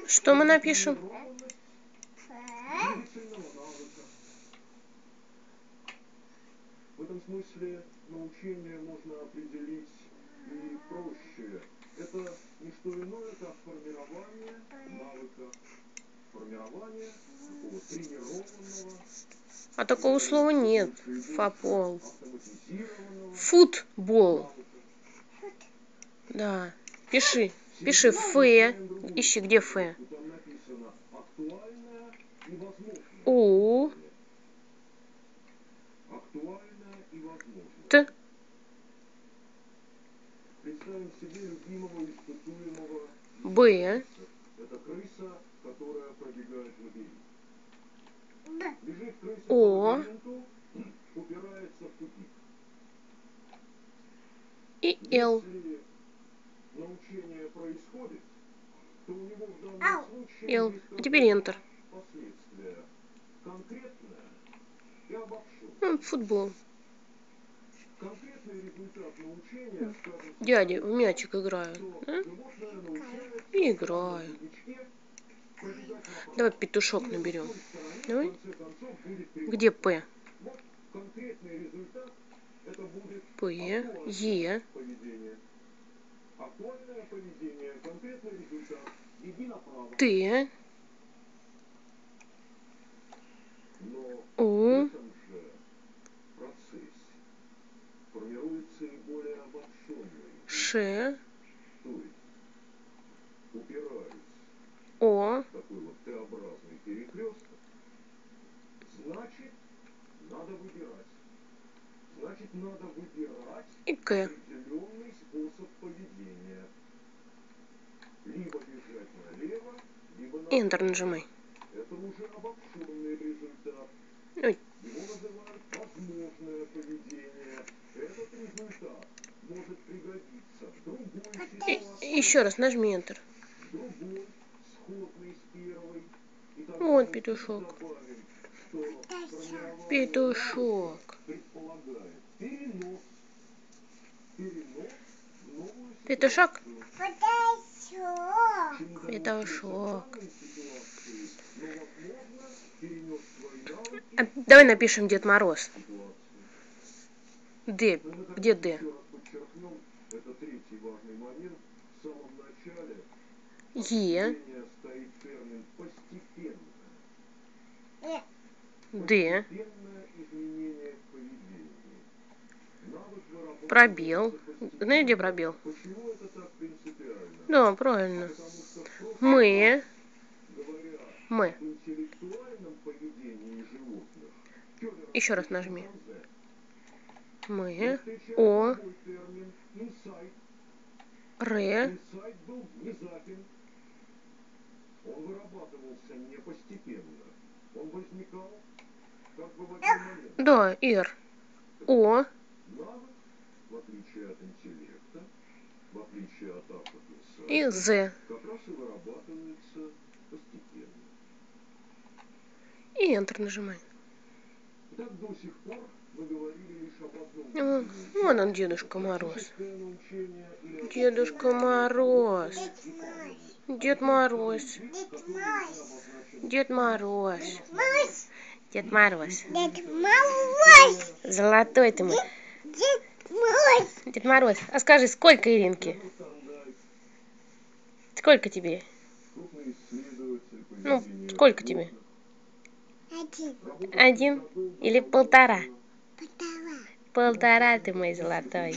Что мы напишем? В этом смысле научение можно определить и проще. Это не что иное, как формирование навыка, формирование такого тренированного. А такого слова нет. Фапол. Футбол. Да. Пиши. Пиши фэ. Ищи, где фэ. У. Т. Представим себе любимого испытуемого. Б. Это крыса, которая пробегает лабиринт. Бежит крыса О. по лабиринту, упирается в тупик. И Л. Если научение происходит, то у него в данном случае Л. есть А теперь Enter. последствия. Конкретное и обобщенное. Футбол. Конкретный результат научения, скажем, Дядя в мячик играют. А? животное научается Играют. пробегать направо. Давай петушок наберем. Давай. В конце концов будет Где П? Вот конкретный результат, это будет П. Е. поведение. Актуальное поведение, конкретный результат. Иди направо. Т. Но У. в этом же процессе формируется и более обобщенный. Ш. То есть упираясь О. в такой вот Т-образный перекресток, значит, надо выбирать. Значит, надо выбирать И К. определенный способ поведения. Либо бежать налево, либо направо. Enter нажимай. Это уже обобщенный результат. Ой. Его называют возможное поведение. Этот результат может пригодиться в другой ситуации. Еще раз нажми Enter. Другой, сходный с первой. И тогда Вот мы петушок. добавим, что формирование Петушок. предполагает перенос в новую Петушок. ситуацию. Петушок. Ситуации, но, возможно, перенес свои навыки. А давай напишем Дед Мороз. Д. Где Д? Еще раз подчеркнем, это третий важный момент. В самом начале Е. стоит термин постепенно. Д. Постепенное изменение в поведении. Навык выработывается Пробел. постепенно. Знаешь, где пробел? Почему это так принципиально? Да, правильно. Потому что в прошлом, Мы. говоря Мы. об интеллектуальном поведении животных, Еще раз нажми. Мы. встречаем О. другой термин инсайт. Р. Инсайт был внезапен. Он вырабатывался не постепенно. Он возникал как бы в один момент. Да, Р. О. Навык, в отличие от интеллекта, в отличие от автоинсайта, И З. как раз и вырабатывается постепенно. И Enter нажимай. Так до сих пор мы говорили лишь об одном. Вон он, Дедушка Мороз. Дедушка Мороз. Дед Мороз. Дед Мороз. Дед Мороз. Дед Мороз. Золотой ты мой. Дед Мороз. Дед Мороз. А скажи, сколько Иринке? Сколько тебе? Ну, сколько тебе? Один или полтора? Полтора. Полтора ты мой золотой.